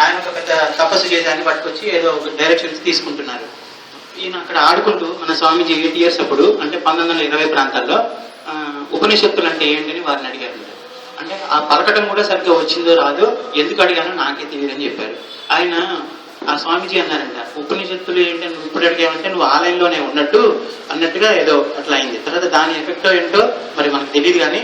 ఆయన ఒక పెద్ద తపస్సు చేసి ఆయన పట్టుకొచ్చి ఏదో డైరెక్షన్స్ తీసుకుంటున్నారు. ఈయన అక్కడ ఆడుకుంటూ మన స్వామీజీ 8 years అప్పుడు అంటే 1920 ప్రాంతాల్లో ఉపనిషత్తులు అంటే ఏంటని వారిని అడిగారు. అంటే ఆ పలకటం కూడా సరిగ్గా వచ్చిందో రాదో ఎందుకు అడిగానో నాకే తెలియదని చెప్పారు. ఆయన ఆ స్వామీజీ అన్నారంట, ఉపనిషత్తులు ఏంటో నువ్వు ఇప్పుడు అడిగావంటే నువ్వు ఆలయంలోనే అన్నట్టుగా ఏదో అట్లా అయింది. తర్వాత దాని ఎఫెక్ట్ ఏంటో మరి మనకు తెలియదు. కానీ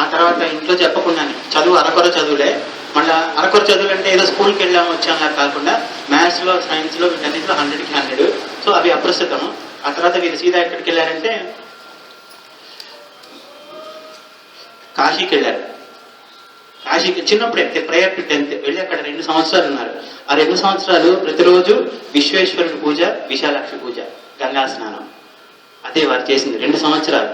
ఆ తర్వాత ఇంట్లో చెప్పకుండానే చదువు అరకొర చదువులే, మళ్ళీ అరకొర చదువులు అంటే ఏదో స్కూల్కి వెళ్ళాము వచ్చామలా కాకుండా మ్యాథ్స్లో సైన్స్లో వీటన్నిటిలో 100కి 100. సో అవి అప్రస్తుతము. ఆ తర్వాత వీళ్ళు సీదా ఎక్కడికి వెళ్ళారంటే కాశీకి వెళ్ళారు. కాశీకి చిన్నప్పుడే ప్రేయర్ టు 10th వెళ్ళి అక్కడ 2 సంవత్సరాలు ఉన్నారు. ఆ 2 సంవత్సరాలు ప్రతిరోజు విశ్వేశ్వరుడి పూజ, విశాలాక్షి పూజ, గంగా స్నానం, అదే వారు చేసింది 2 సంవత్సరాలు.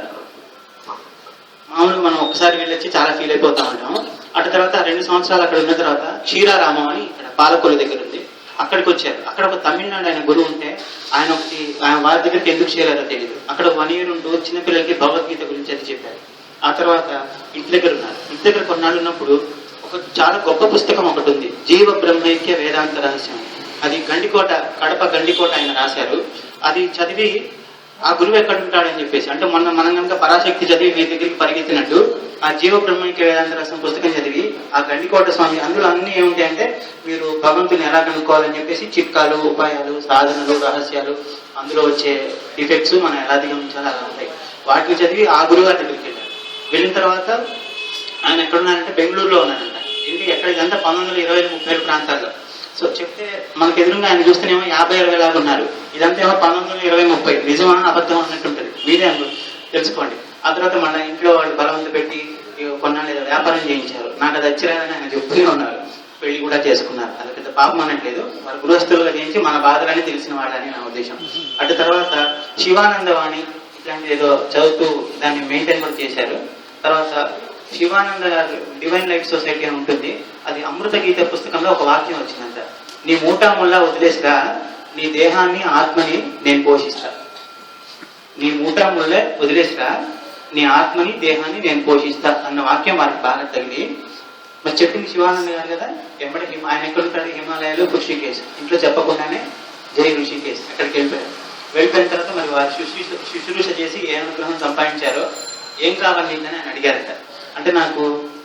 మామూలుగా మనం ఒకసారి వెళ్ళొచ్చి చాలా ఫీల్ అయిపోతా ఉంటాము. అటు తర్వాత 2 సంవత్సరాలు అక్కడ ఉన్న తర్వాత క్షీరారామం అని ఇక్కడ పాలకొల్లు దగ్గర ఉంది, అక్కడికి వచ్చారు. అక్కడ ఒక తమిళనాడు ఆయన గురువు ఉంటే ఆయన వారి దగ్గరికి ఎందుకు చేరారో తెలియదు. అక్కడ 1 year ఉంటూ చిన్నపిల్లలకి భగవద్గీత గురించి అది చెప్పారు. ఆ తర్వాత ఇంటి దగ్గర ఉన్నారు. ఇంటి దగ్గర కొన్నాళ్ళు ఉన్నప్పుడు ఒక చాలా గొప్ప పుస్తకం ఒకటి ఉంది, జీవ బ్రహ్మైక్య వేదాంత రహస్యం. అది గండికోట, కడప గండికోట ఆయన రాశారు. అది చదివి ఆ గురువు ఎక్కడ ఉంటాడని చెప్పేసి, అంటే మనం కనుక పరాశక్తి చదివి మీ దగ్గరికి పరిగెత్తినట్టు ఆ జీవ బ్రహ్మైక్య వేదాంత రహస్యం పుస్తకం చదివి ఆ గండికోట స్వామి అందులో అన్ని ఏమిటాయంటే మీరు భగవంతుని ఎలా కనుక్కోవాలని చెప్పేసి చిట్కాలు, ఉపాయాలు, సాధనలు, రహస్యాలు, అందులో వచ్చే డిఫెక్ట్స్ మనం ఎలా దిగమించాలో అలా ఉంటాయి. వాటిని చదివి ఆ గురువు గారి దగ్గరికి వెళ్ళారు. వెళ్ళిన తర్వాత ఆయన ఎక్కడున్నారంటే బెంగళూరులో ఉన్నారంట. ఇంటికి ఎక్కడికంతా 1920-30 ప్రాంతాల్లో. సో చెప్తే మనకు ఎదురుగా ఆయన చూస్తేనేమో 50-60 లాగా ఉన్నారు. ఇదంతా ఏమో 1920-30 నిజమా అబద్ధం అన్నట్టుంటది. మీరే తెలుసుకోండి. ఆ తర్వాత మన ఇంట్లో వాళ్ళు బలవంత పెట్టి కొన్నాళ్ళు ఏదో వ్యాపారం చేయించారు. నాకు అది వచ్చిరాదని ఆయన చెప్తూనే ఉన్నారు. పెళ్లి కూడా చేసుకున్నారు. అది పెద్ద పాపం అనట్లేదు, వారు గృహస్థులుగా చేయించి మన బాధలని తెలిసిన వాళ్ళని నా ఉద్దేశం. అటు తర్వాత శివానందవాణి ఇట్లాంటి ఏదో చదువుతూ దాన్ని మెయింటైన్ కూడా చేశారు. తర్వాత శివానంద గారు డివైన్ లైఫ్ సొసైటీ అని ఉంటుంది, అది అమృత గీత పుస్తకంలో ఒక వాక్యం వచ్చిందంట, నీ మూటా ముల్లా వదిలేసిరా, నీ దేహాన్ని ఆత్మని నేను పోషిస్తా. నీ మూటా ముల్లే వదిలేసిరా, నీ ఆత్మని దేహాన్ని నేను పోషిస్తా అన్న వాక్యం వారికి బాగా తగిలి మరి చెప్పింది శివానంద గారు కదా. వెంబడి ఆయన ఎక్కడుంటాడు, హిమాలయాలు, ఋషికేశ్. ఇంట్లో చెప్పకుండానే జై ఋషికేశ్ అక్కడికి వెళ్ళిపోయారు. వెళ్ళిపోయిన తర్వాత మరి వారు శుశ్రూష చేసి ఏ అనుగ్రహం సంపాదించారో ఏం కావాలి అని ఆయన అడిగారట. అంటే నాకు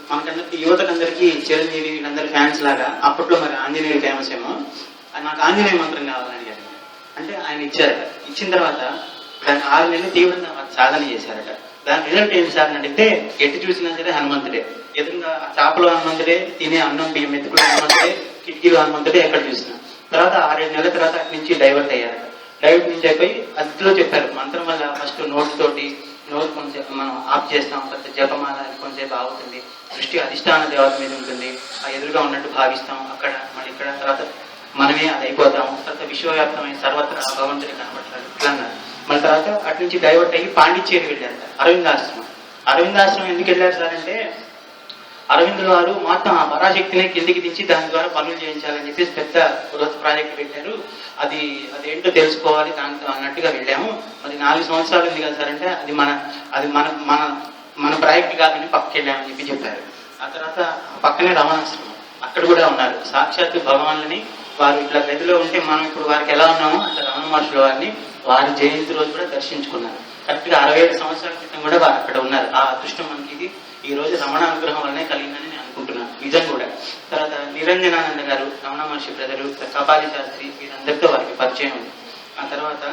మనకందరికి యువతకందరికీ చిరంజీవి వీళ్ళందరూ ఫ్యాన్స్ లాగా అప్పట్లో మరి ఆంజనేయుడు ఫేమస్ ఏమో, నాకు ఆంజనేయ మంత్రం కావాలని అడిగారు. అంటే ఆయన ఇచ్చారట. ఇచ్చిన తర్వాత దాన్ని 6 నెలలు తీవ్రంగా సాధన చేశారట. దాని రిజల్ట్ ఏంటి సార్ అని అడిగితే ఎట్టి చూసినా సరే హనుమంతుడే, ఎదురుగా చేపలు హనుమంతుడే, తినే అన్నం బియ్యం మెతుకులు హనుమంతుడే, కిటికీలు హనుమంతుడే ఎక్కడ చూసినా. తర్వాత 6-7 నెలల తర్వాత అక్కడి నుంచి డైవర్ట్ అయ్యారట. డైవర్ట్ నుంచి అయిపోయి అందులో చెప్పారు మంత్రం వల్ల ఫస్ట్ నోట్ తోటి నోట్ కొంచెం మనం ఆఫ్ చేస్తాం, కొంచెం జపమాల కొంచెం బాగుంటుంది, దృష్టి అధిష్టాన దేవత మీద ఉంటుంది, ఆ ఎదురుగా ఉన్నట్టు భావిస్తాం, అక్కడ మళ్ళీ ఇక్కడ తర్వాత మనమే అది అయిపోతాం, తర్వాత విశ్వవ్యాప్తమైన సర్వత్రా భగవంతుని కనబడతాడు ఇట్లా అన్నారు. మన తర్వాత అటు నుంచి డైవర్ట్ అయ్యి పాండిచ్చేరి వెళ్ళారు, అరవిందాశ్రమం. అరవిందాశ్రమం ఎందుకు వెళ్ళారు సార్ అంటే అరవింద్ వారు మొత్తం ఆ పరాశక్తిని కిందికి దించి దాని ద్వారా పనులు చేయించాలని చెప్పేసి పెద్ద బృహత్ ప్రాజెక్ట్ పెట్టారు. అదేంటో తెలుసుకోవాలి దాంతో అన్నట్టుగా వెళ్ళాము. మరి 4 సంవత్సరాలు ఉంది కదా సార్ అంటే అది మన ప్రాజెక్ట్ కాదని పక్కకి వెళ్ళామని చెప్పారు. ఆ తర్వాత పక్కనే రమణాశ్రమం, అక్కడ కూడా ఉన్నారు సాక్షాత్తు భగవాన్లని. వారు ఇట్లా గదిలో ఉంటే మనం ఇప్పుడు వారికి ఎలా ఉన్నామో అట్లా రమణ మహర్షుల వారిని వారి జయంతి రోజు కూడా దర్శించుకున్నారు. కరెక్ట్ గా 67 సంవత్సరాల క్రితం కూడా వారు అక్కడ ఉన్నారు. ఆ అదృష్టం మనకి ఇది ఈ రోజు రమణ అనుగ్రహం వల్లనే కలిగిందని నేను అనుకుంటున్నాను, నిజం కూడా. తర్వాత నిరంజనానంద గారు, రమణ మహర్షి బ్రదరు, కపాలి శాస్త్రి, వీరందరితో వారికి పరిచయం ఉంది. ఆ తర్వాత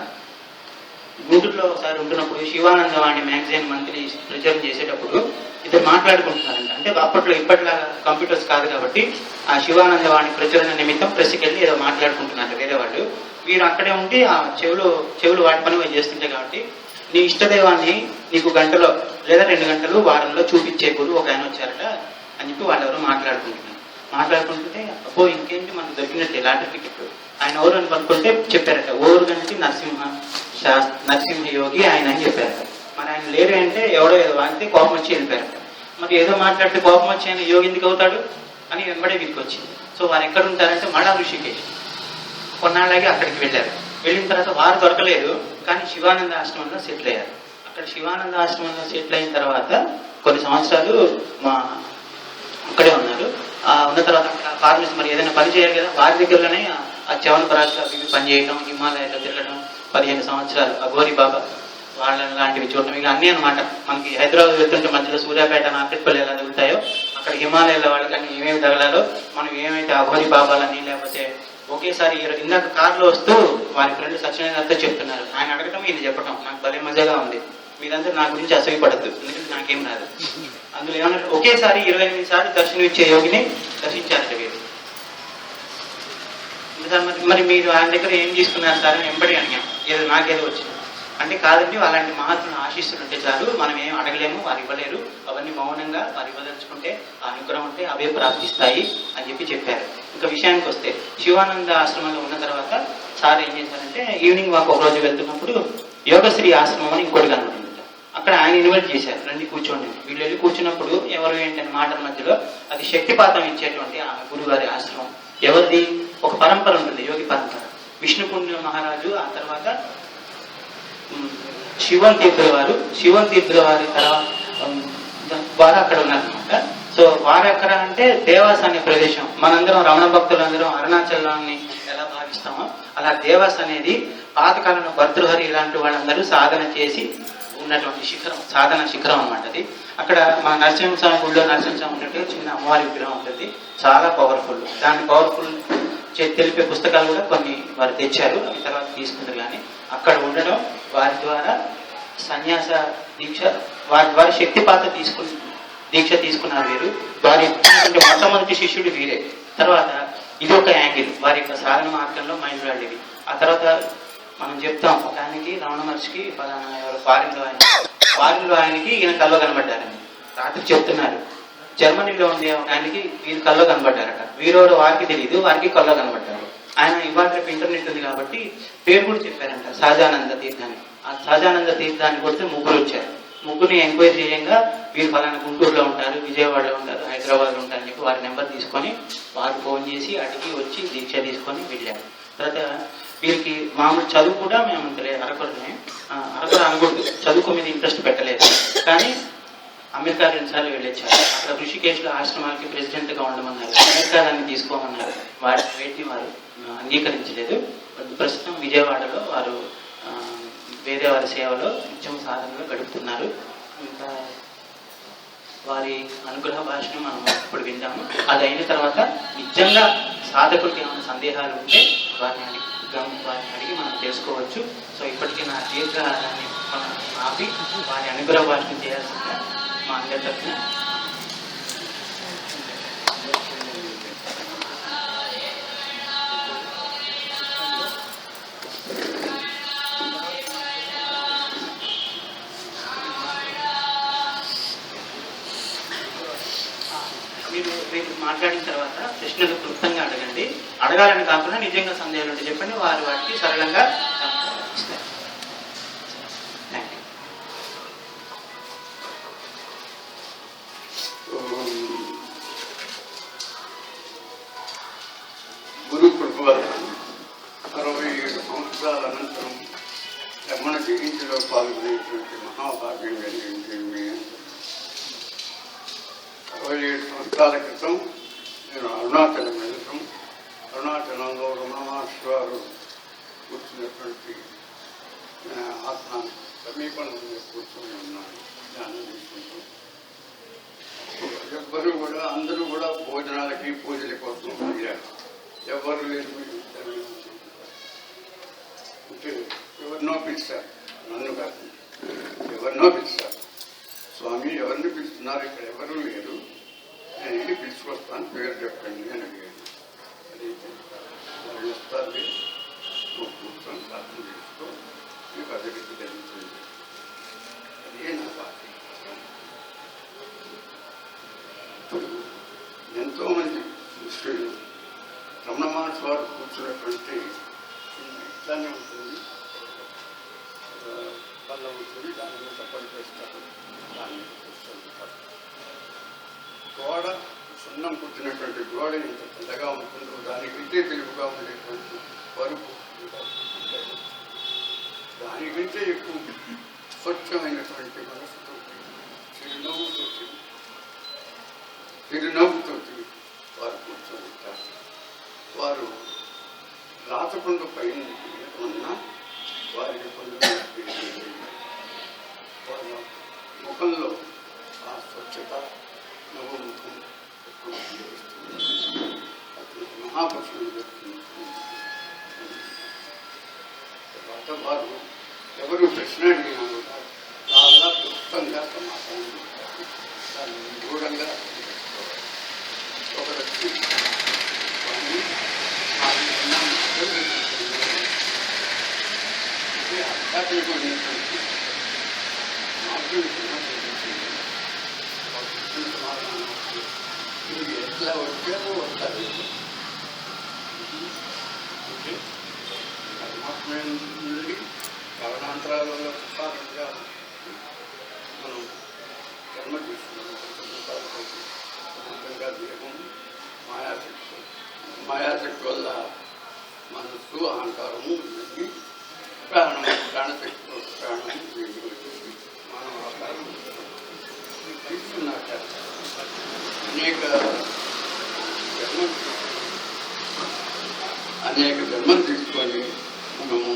గూడూరులో ఒకసారి ఉంటున్నప్పుడు శివానందవాణి మ్యాగజైన్ మంత్లీ ప్రచారం చేసేటప్పుడు ఇద్దరు మాట్లాడుకుంటున్నారంట. అంటే అప్పట్లో ఇప్పటిలాగా కంప్యూటర్స్ కాదు కాబట్టి ఆ శివానందవాణి ప్రచురణ నిమిత్తం ప్రెస్కి వెళ్ళి ఏదో మాట్లాడుకుంటున్నారు వేరే వాళ్ళు. వీరు అక్కడే ఉండి ఆ చెవులు వాటి పని చేస్తుంటాయి కాబట్టి నీ ఇష్టదైవాన్ని నీకు గంటలో లేదా 2 గంటలు వారంలో చూపించే గురువు ఒక ఆయన వచ్చారట అని చెప్పి వాళ్ళెవరో మాట్లాడుకుంటుంటే అబ్బో ఇంకేంటి మనకు దొరికినట్టు ఎలాంటి టికెట్ ఆయన ఎవరు అని కనుక్కుంటే చెప్పారట ఓరుగంటి నరసింహ యోగి ఆయన అని చెప్పారట. మరి ఆయన లేరు అంటే ఎవడో ఏదో వాడితే కోపం వచ్చి వెళ్ళిపోయారట. మరి ఏదో మాట్లాడితే కోపం వచ్చి ఆయన యోగి ఎందుకు అవుతాడు అని వెంబడే వీరికి వచ్చింది. సో వారు ఎక్కడ ఉంటారంటే మళ్ళా ఋషికేశ్. కొన్నాళ్ళకి అక్కడికి వెళ్ళారు. వెళ్ళిన తర్వాత వారు దొరకలేదు, కానీ శివానంద ఆశ్రమంలో సెటిల్ అయ్యారు. అక్కడ శివానంద ఆశ్రమంలో సెటిల్ అయిన తర్వాత కొన్ని సంవత్సరాలు అక్కడే ఉన్నారు. ఉన్న తర్వాత ఫార్మర్స్ మరి ఏదైనా పని చేయాలి కదా, వారి దగ్గరలోనే ఆ చవన్ పరాశ అవి పని చేయడం, హిమాలయాల్లో తిరగడం, 15 సంవత్సరాలు అఘోరి బాబా వాళ్ళ లాంటివి చూడటం, ఇక అన్నీ అనమాట. మనకి హైదరాబాద్ వెళ్తుంటే మధ్యలో సూర్యాపేట, నార్కెట్పల్లి ఎలా తగులుతాయో అక్కడ హిమాలయాల వాళ్ళకి అన్ని ఏమేమి తగలాలో మనం ఏమైతే అఘోరి బాబాలని, లేకపోతే ఒకేసారి ఇందాక కార్లో వస్తూ వారి ఫ్రెండ్ సత్యనారాయణతో చెప్తున్నారు, ఆయన అడగటం ఇది చెప్పటం నాకు భలే మజాగా ఉంది. మీరంతా నా గురించి అసూయపడద్దు, ఎందుకంటే నాకేం రాదు. అందులో ఏమన్నా ఒకేసారి 28 సార్లు దర్శనం ఇచ్చే యోగిని దర్శించారు వీరు. మరి మీరు ఆయన దగ్గర ఏం తీసుకున్నారు సార్ అని వెంబడి అడిగాం, ఏదో నాకేదో వచ్చింది అంటే, కాదండి అలాంటి మహాత్ములు ఆశిస్తులు ఉంటే చాలు, మనం ఏం అడగలేము, వారు ఇవ్వలేరు, అవన్నీ మౌనంగా వారు ఇవ్వదలుచుకుంటే ఆ అనుగ్రహం ఉంటే అవే ప్రాప్తిస్తాయి అని చెప్పారు. ఇంకా విషయానికి వస్తే శివానంద ఆశ్రమంలో ఉన్న తర్వాత సార్ ఏం చేశారంటే, ఈవినింగ్ వాక్ ఒక రోజు వెళ్తున్నప్పుడు యోగశ్రీ ఆశ్రమం అని ఇంకోటి కనబడింది. అక్కడ ఆయన ఇన్వైట్ చేశారు, రండి కూర్చోండి. వీళ్ళు వెళ్ళి కూర్చున్నప్పుడు ఎవరు ఏంటని మాటల మధ్యలో అది శక్తిపాతం ఇచ్చేటువంటి ఆ గురుగారి ఆశ్రమం. ఎవరిది? ఒక పరంపర ఉంటుంది, యోగి పరంపర. విష్ణుకుండ మహారాజు, ఆ తర్వాత శివన్ తీర్థుల వారి తర్వాత వారు అక్కడ ఉన్నారనమాట. సో వారు ఎక్కడ అంటే దేవాస్ అనే ప్రదేశం. మనందరం రమణ భక్తులందరం అరుణాచలాన్ని ఎలా భావిస్తామో అలా దేవాస్ అనేది పాతకాలంలో భర్తృహరి ఇలాంటి వాళ్ళందరూ సాధన చేసి ఉన్నటువంటి శిఖరం, సాధన శిఖరం అనమాట అది. అక్కడ మన నరసింహస్వామి గుడిలో నరసింహస్వామి ఉన్నట్టుగా చిన్న అమ్మవారి విగ్రహం ఉంటుంది, చాలా పవర్ఫుల్. దాన్ని పవర్ఫుల్ తెలిపే పుస్తకాలు కూడా కొన్ని వారు తెచ్చారు, అవి తర్వాత తీసుకుంటారు. కానీ అక్కడ ఉండడం, వారి ద్వారా సన్యాస దీక్ష, వారి ద్వారా శక్తిపాత దీక్ష తీసుకున్నారు వీరు. వారి మొట్టమొదటి శిష్యుడు వీరే. తర్వాత ఇది ఒక యాంగిల్ వారి యొక్క సాధన మార్గంలో మైండ్ వెళ్ళేది. ఆ తర్వాత మనం చెప్తాం, ఒక ఆయనకి రమణ మహర్షికి ఫలానా ఎవరు ఫారిన్లో ఆయనకి ఈయన కల్లో కనబడ్డారని రాత్రి చెప్తున్నారు. జర్మనీలో ఉండే ఒక ఆయనకి వీరు కల్లో కనబడ్డారట. వీరెవరు వారికి తెలియదు, వారికి కల్లో కనబడ్డారు. ఆయన ఇవాళ రేపు ఇంటర్నెట్ ఉంది కాబట్టి పేరు కూడా చెప్పారంట, సహజానంద తీర్థాన్ని. ఆ సహజానంద తీర్థాన్ని కొడితే ముగ్గురు వచ్చారు. ముగ్గురిని ఎంక్వైరీ చేయంగా వీరు ఫలానా గుంటూరులో ఉంటారు, విజయవాడలో ఉంటారు, హైదరాబాద్లో ఉంటారని చెప్పి వారి నెంబర్ తీసుకొని వారు ఫోన్ చేసి అడిగి వచ్చి దీక్ష తీసుకొని వెళ్ళారు. తర్వాత వీరికి మామూలు చదువు కూడా మేము అరకొర అనకూడదు, చదువుకు మీద ఇంట్రెస్ట్ పెట్టలేదు. కానీ అమెరికా 2 సార్లు వెళ్ళొచ్చారు. అక్కడ ఋషికేశ్లో ఆశ్రమాలకి ప్రెసిడెంట్గా ఉండమన్నారు, అమెరికా దాన్ని తీసుకోమన్నారు. వేటిని వారు అంగీకరించలేదు. ప్రస్తుతం విజయవాడలో వారు వేదేవారి సేవలో నిత్యం సాధనలో గడుపుతున్నారు. ఇంకా వారి అనుగ్రహ భాషను మనం ఇప్పుడు వింటాము. అది అయిన తర్వాత నిజంగా సాధకుడికి ఏమైనా సందేహాలు ఉంటే వారిని అడిగి మనం తెలుసుకోవచ్చు. సో ఇప్పటికీ నా దీర్ఘాన్ని మనం ఆపి వారి అనుగ్రహ భాషను చేయాల్సిందిగా మా అందరి తరఫున మీరు మాట్లాడిన తర్వాత ప్రశ్నలు క్లుప్తంగా అడగండి. అడగాలని కాకుండా నిజంగా సందేహాలు ఉంటే చెప్పండి, వారు వాటికి సరళంగా ఇస్తారు. గురు కృప వల్ల 67 సంవత్సరాల అనంతరం రమణ జయంతిలో పాల్గొనేటువంటి మహాభాగ్యం కలిగింది. 67 సంవత్సరాల క్రితం నేను అరుణాచలం వెళ్ళటం, అరుణాచలంలో రమణ మహర్షి వారు కూర్చున్నటువంటి ఆసనం సమీపంలో కూర్చొని ఉన్నాను, ధ్యానం చేసుకుంటూ. అందరూ కూడా భోజనాలకి పూజల కోసం అడిగారు. ఎవరు లేదు, అంటే ఎవరినో పిలిచారు, నన్ను కాదు, ఎవరినో పిలిచారు. స్వామి ఎవరిని పిలుస్తున్నారు, ఇక్కడ ఎవరు లేరు, నేను వెళ్ళి పిలుచుకొస్తాను, పేరు చెప్పండి అని అడిగాను. అది ఇస్తారు, కూర్చొని ప్రార్థన చేసుకో, మీకు అభివృద్ధి జరుగుతుంది. అదే నా బాధ. ఇప్పుడు ఎంతో మంది దృష్టిలో రమణ మహర్షి వారు కూర్చున్నటువంటి ఇట్లానే ఉంటుంది, వల్ల ఉంటుంది, దాని మీద తప్పని చేస్తారు, దాన్ని కూర్చుంటారు. గోడ సున్నం పుట్టినటువంటి గోడ ఎంత తెల్లగా ఉంటుందో దానికంటే తెలుగుగా ఉండేటువంటి పరుపు దానికంటే ఎక్కువ స్వచ్ఛమైనటువంటి మనసుతో చిరునవ్వుతో వారు రాచకొండ పైన ఉన్న వారికి వాళ్ళ ముఖంలో ఆ స్వచ్ఛత నవముఖం మహాపురుషులు తర్వాత వారు ఎవరు ప్రశ్న అడిగినా కూడా చాలా క్లుప్తంగా సమాధానం ఇస్తారు. దాన్ని నిగూఢంగా ఒక వ్యక్తి ఆధ్యాత్మికమైనటువంటి మార్గం సమాధానం ఇది ఎట్లా వచ్చారో వస్తారు. పరమాత్మ నుండి కారణాంతరాల వల్ల ప్రసారంగా మనం జన్మ తీసుకున్నాం. దేహం మాయాశక్తి వల్ల మనస్సు అహంకారము ప్రాణశక్తి ప్రాణం మనం ఆకారం తీసుకున్నాక అనేక జన్మలు తీసుకొని మనము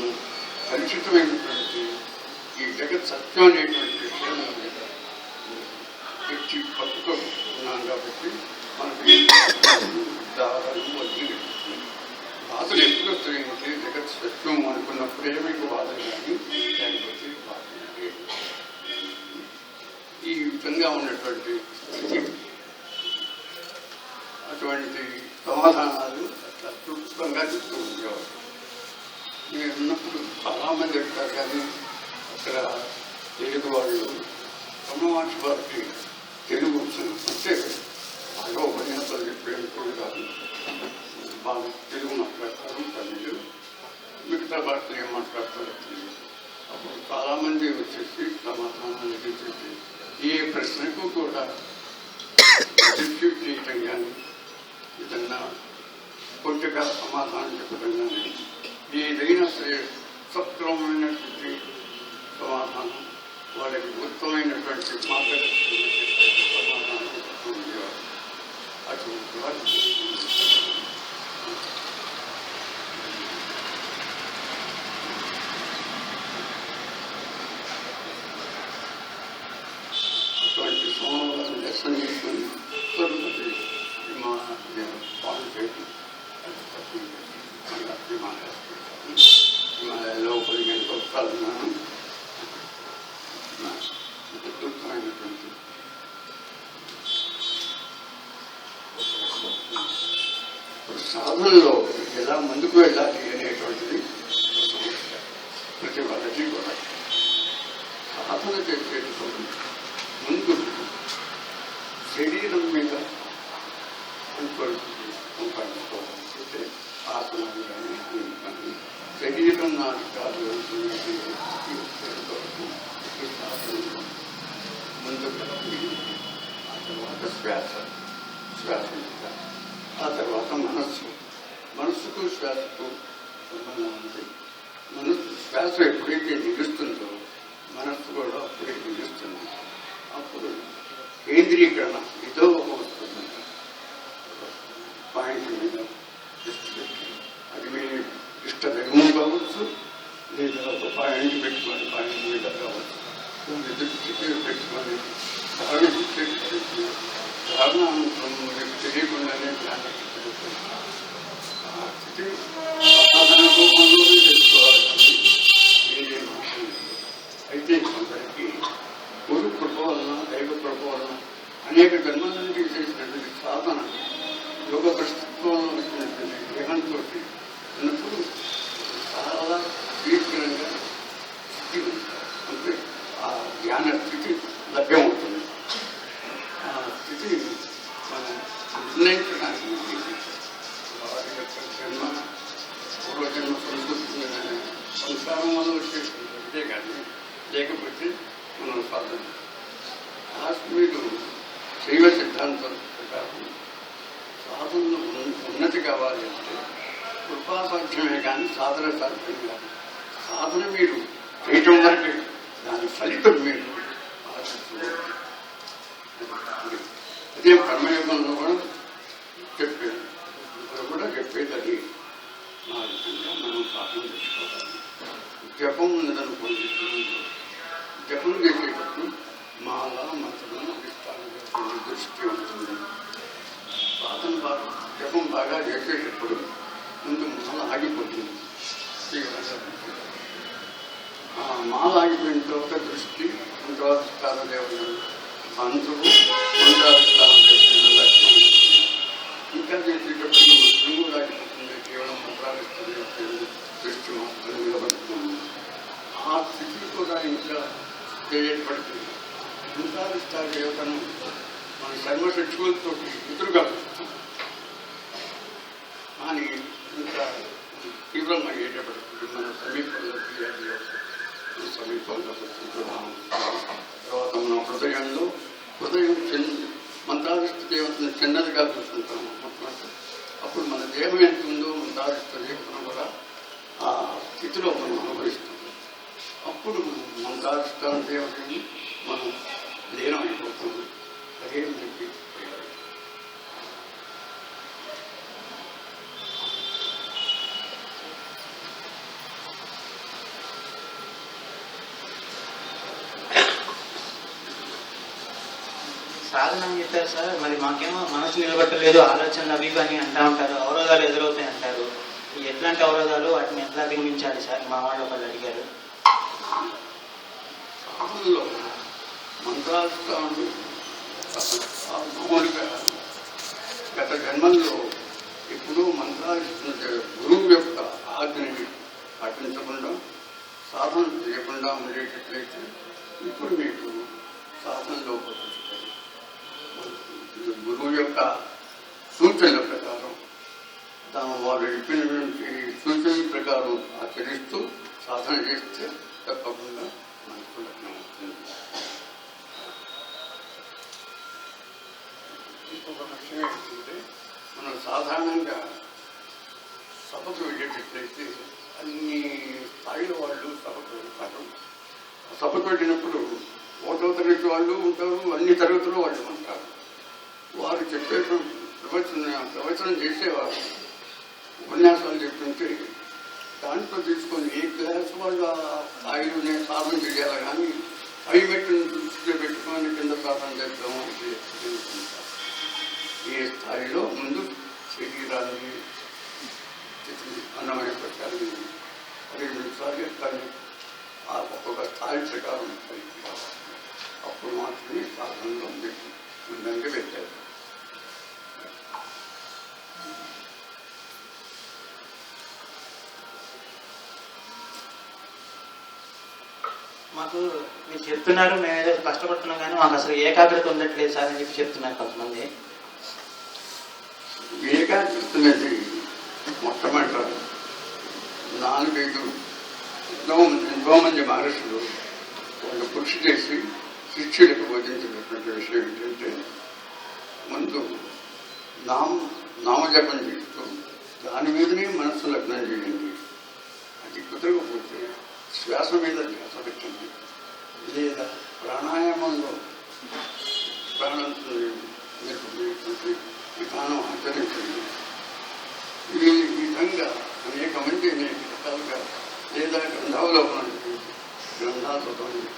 పరిచితమైనటువంటి ఈ జగత్ సత్యం అనేటువంటి విషయం మీద ఎత్తి పట్టుకున్నాం కాబట్టి మనకి దాదాపు వదిలి బాధలు ఎప్పుడు వస్తాయంటే జగత్ సత్యం అనుకున్నప్పుడే మీకు బాధలు కానీ లేకపోతే బాధలు లేదు. ఈ విధంగా ఉన్నటువంటి అటువంటి సమాధానాలు అట్లా క్లుప్తంగా చెప్తూ ఉండేవారు. నేను ఉన్నప్పుడు చాలామంది చెప్తారు కానీ అక్కడ తెలుగు వాళ్ళు బ్రహ్మవాక్షి వారికి తెలుగు అంటే బాగా ఉపన్యాసాలు చెప్పేది కూడా కాదు, బాగా తెలుగు మాట్లాడతారు, తమిళ మిగతా భాషలు ఏం మాట్లాడతారు తెలియదు. అప్పుడు చాలామంది వచ్చేసి సమాధానాలు చెప్పేసి ఏ ప్రశ్నకు కూడా డిస్ట్రిబ్యూట్ చేయటం కానీ ఏదన్నా కొద్దిగా సమాధానం చెప్పడం కానీ ఏదైనా సరే సక్రమమైనటువంటి సమాధానం వాళ్ళకి ఉత్తమైనటువంటి మార్గదర్శనం సమాధానం చెప్తూ ఉండేవారు. అటువంటి వారు అటువంటి సమూహాలను దర్శనం చేసుకుని హిమాలయాలో 15 సంవత్సరాలు ఉన్నాను. అద్భుతమైనటువంటి సాధనలో ఎలా ముందుకు వెళ్ళాలి అనేటువంటిది ప్రతి వాళ్ళకి కూడా సాధన చేసేటప్పుడు ముందు శరీరం మీద సంపాదించుకోవాలంటే ఆసనాలు కానీ శరీరం నాకు కాదు ముందు ఆ తర్వాత శ్వాస ఆ తర్వాత మనస్సుకు శ్వాసకు సంబంధం ఉంది. మనస్సు శ్వాస ఎప్పుడైతే నిలుస్తుందో మనస్సు కూడా అప్పుడే నిలుస్తుంది. అప్పుడు కేంద్రీకరణ ఏదో ఒక వస్తుంది పాయింట్ మీద దృష్టి పెట్టి, అది మీ ఇష్ట దైవం కావచ్చు లేదా ఒక పాయింట్ పెట్టుకొని పాయింట్ మీద కావచ్చు దృష్టి పెట్టుకొని ధారణానంతరం మీకు తెలియకుండానే జ్ఞానం ఆ స్థితి సాధన రూపంలోనే తెలుసుకోవాలి. ఏదేం విషయం అయితే కొందరికి గురు కృప వలన దైవ కృప వలన అనేక జన్మల నుండి చేసినటువంటి సాధన యోగ ప్రస్తుత్వంలో వచ్చినటువంటి దేహంతో ఉన్నప్పుడు చాలా శీఘ్రంగా స్థితి అంటే ఆ జ్ఞాన స్థితి లభ్యమవుతుంది. ఆ స్థితి మనం నిర్ణయించడానికి వారి యొక్క జన్మ పూర్వజన్మ సంస్కృతి సంస్కారం వల్ల వచ్చేసినట్టే కానీ లేకపోతే మనం సాధన కాశ్మీరు శైవ సిద్ధాంతం ప్రకారం సాధనలో ఉన్నతి కావాలి అంటే కృపాసాధ్యమే కానీ సాధన సాధ్యం కాదు. సాధన మీరు చేయటం వరకే, దాని ఫలితం మీరు ఆశిస్తున్నారు. అదే కర్మయోగంలో కూడా చెప్పారు. ఇక్కడ కూడా చెప్పేదని మా విధంగా మనం సాధన చేసుకోవాలి. జపం ఉన్నదనుకోండి, జపం చేసేటప్పుడు మాల మంత్రం అధిష్టానం దృష్టి ఉంటుంది. సాధన బాగా జపం బాగా చేసేటప్పుడు ముందు మాల ఆగిపోతుంది. మాల ఆగిపోయిన తర్వాత దృష్టి మంత్రాధిష్టాన దేవతలు మంత్రులు మంత్రాధిష్టాన దేవతల లక్ష్యం ఇంకా చేసేటప్పుడు మంత్రం కూడా ఆగిపోతుంది. కేవలం మంత్రాధిష్టాన దేవతలు దృష్టి మాత్రం నిలబడుతుంది. ఆ స్థితి కూడా ఇంకా ఏర్పడుతుంది. మంత్రాధిష్టాన దేవతను మన సర్వశక్తులతో ఎదురుగా పెడతాం. కానీ ఇంకా తీవ్రంగా అయ్యేటప్పటికి మన సమీపంలో తర్వాత మన హృదయం మంత్రాధిష్ట దేవతను చిన్నదిగా చూసుకుంటాము. అప్పుడు మన దేహం ఎంత ఉందో మంత్రాధిష్ట దేవతను కూడా ఆ స్థితిలో మనం అనుభవిస్తాం. అప్పుడు మంత్రాధిష్టాన దేవతని మనం లీనం అయిపోతాము. అదే మనకి సాధన అని చెప్పారు సార్. మరి మాకేమో మనసు నిలబట్టలేదు, ఆలోచనలు అవి అని అంటూ ఉంటారు, అవరోధాలు ఎదురవుతాయి అంటారు. ఎట్లాంటి అవరోధాలు, వాటిని ఎట్లా అధిగమించాలి సార్? మా వాళ్ళు ఒకళ్ళు అడిగారు. సాధనలో మంత్రాధిష్టానం మామూలుగా గత జన్మల్లో ఇప్పుడు మంత్రాధిష్ట గురువు యొక్క ఆజ్ఞని పాటించకుండా సాధన చేయకుండా ఉండేటట్లయితే ఇప్పుడు మీకు సాధనలో గురువు యొక్క సూచనల ప్రకారం వారు చెప్పినటువంటి సూచనల ప్రకారం ఆచరిస్తూ సాధన చేస్తే తప్పకుండా మనకు లగ్నం అవుతుంది. ఇంకొక విషయం ఏంటంటే, మనం సాధారణంగా సభకు వెళ్ళేటట్లయితే అన్ని స్థాయిల వాళ్ళు సభకు వెళ్తారు. సభకు వెళ్ళినప్పుడు 1వ తరగతి వాళ్ళు ఉంటారు, అన్ని తరగతులు వాళ్ళు ఉంటారు. వారు చెప్పే ప్రవచనం చేసేవారు ఉపన్యాసాలు చెప్తుంటే దాంట్లో తీసుకొని ఏ క్లాస్ వాళ్ళ స్థాయిలోనే సాధన చేయాలి, కానీ పై మెట్టును దృష్టిలో పెట్టుకొని కింద సాధన చేద్దాము అంటే ఏ స్థాయిలో ముందు శరీరాన్ని అన్నమైన పెట్టాలి. 5 నిమిషాలు కానీ ఆ ఒక్కొక్క స్థాయి ప్రకారం అప్పుడు మాత్రమే సాధనలో ముందంగా పెట్టారు. మాకు మీరు చెప్తున్నారు, మేము ఏదో కష్టపడుతున్నాం, కానీ మాకు అసలు ఏకాగ్రత ఉండట్లేదు సార్ అని చెప్పి చెప్తున్నారు కొంతమంది. ఏకాగ్రత అనేది మొట్టమొదటి 4-5 ఎంతో మంది మహర్షులు వాళ్ళు కృషి చేసి శిష్యులకు బోధించినటువంటి విషయం ఏంటంటే, ముందు నామజపం చేస్తూ దాని మీదనే మనస్సు లగ్నం చేయండి. అది కుదరకపోతే శ్వాస మీద ధ్యాస పెట్టండి, లేదా ప్రాణాయామంలో ప్రాణంతో విధానం ఆచరించండి. ఈ విధంగా అనేక మంది అనేక రకాలుగా లేదా గ్రంథావలోకనం చేయండి, గ్రంథాలు చదవండి,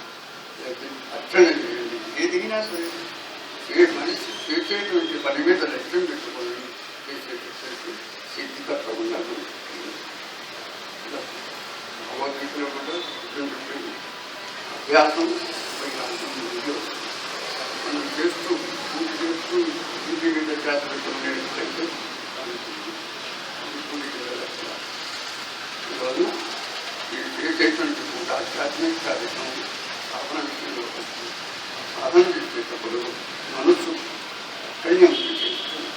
లేకపోతే అర్చన చేయండి. ఏదైనా సరే మనిషి చేసేటువంటి పని మీద లక్ష్యం పెట్టుకొని చేసేటట్టు సిద్ధి తప్పకుండా భగవద్గీతలో కూడా అభ్యాసం మనం చేస్తూ ఇంటి మీద చేతనైతే అందువల్ల మీరు చేసేటువంటి ఆధ్యాత్మిక కార్యక్రమం సాధన విషయంలో సాధన చేసేటప్పుడు మనసు కళ్యాణం చేసేటప్పుడు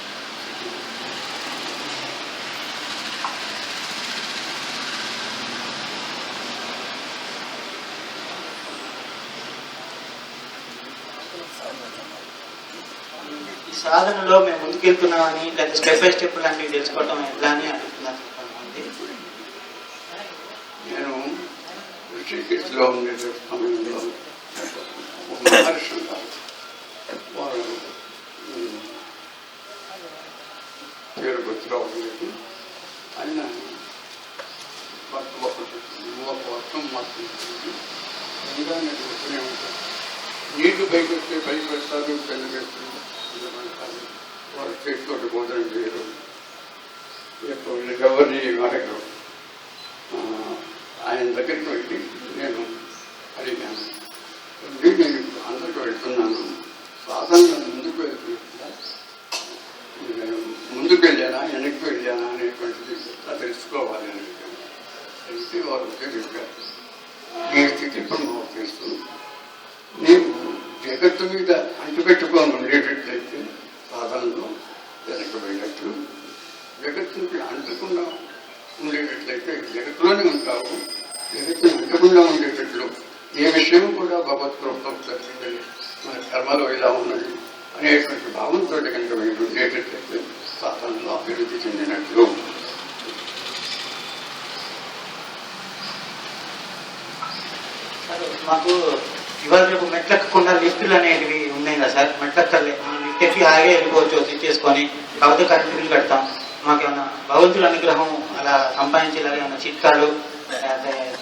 ఈ సాధనలో మేము ముందుకెళ్తున్నామని, లేదా స్టెప్ బై స్టెప్ లాంటివి తెలుసుకోవటం ఎట్లా అని అడుగుతున్నారు కొంతమంది. నేను ఋషికేశ్లో ఉండే సమయంలో మహర్షి వారు పేరు గుర్తురావు లేదు. ఆయన ఒక వర్షం మాట్లాడుతుంది ఇంకా నేను వస్తూనే ఉంటాను. నీళ్లు పైకి వస్తే పైకి వస్తారు, పెళ్లి వేస్తారు, వారు చేతితోటి భోజనం చేయరు, ఎవరిని అడగరు. ఆయన దగ్గరికి వెళ్ళి నేను అడిగాను, నేను అందరికి వెళ్తున్నాను, సాధారణంగా ముందుకు వెళ్తున్నా, ముందుకు వెళ్ళానా వెనక్కి వెళ్ళానా అనేటువంటిది తెలుసుకోవాలి అని అడిగాను. అయితే వారు చెప్పారు, నీ స్థితి ఇప్పుడు నువ్వు చేస్తూ నీవు జగత్తు మీద అంటుపెట్టుకొని ఉండేటట్లయితే సాధనలో వెనక్కి వెళ్ళినట్లు, జగత్తుకి అంటకుండా ఉండేటట్లయితే జగత్తులోనే ఉంటావు, జగత్తుని అంటకుండా ఉండేటట్లు ఏ విషయం కూడా భగవత్కృపం జరిగిందని మన కర్మలో ఇలా ఉన్నది అనేటువంటి భావంతో కనుక మీరు ఉండేటట్లయితే సాధనలో అభివృద్ధి చెందినట్లు. మాకు ఇవాళ రేపు మెట్లెక్కకుండా లిఫ్టులు అనేటివి ఉన్నాయి కదా సార్, మెట్లెక్కలే మనం లిఫ్ట్ ఎక్కి ఆగే వెళ్ళిపోవచ్చు స్విచ్ చేసుకొని, కాకపోతే కరెంట్ బిల్ కడతాం. మాకేమన్నా భగవంతుల అనుగ్రహం అలా సంపాదించేలాగా ఏమన్నా చిట్కాలు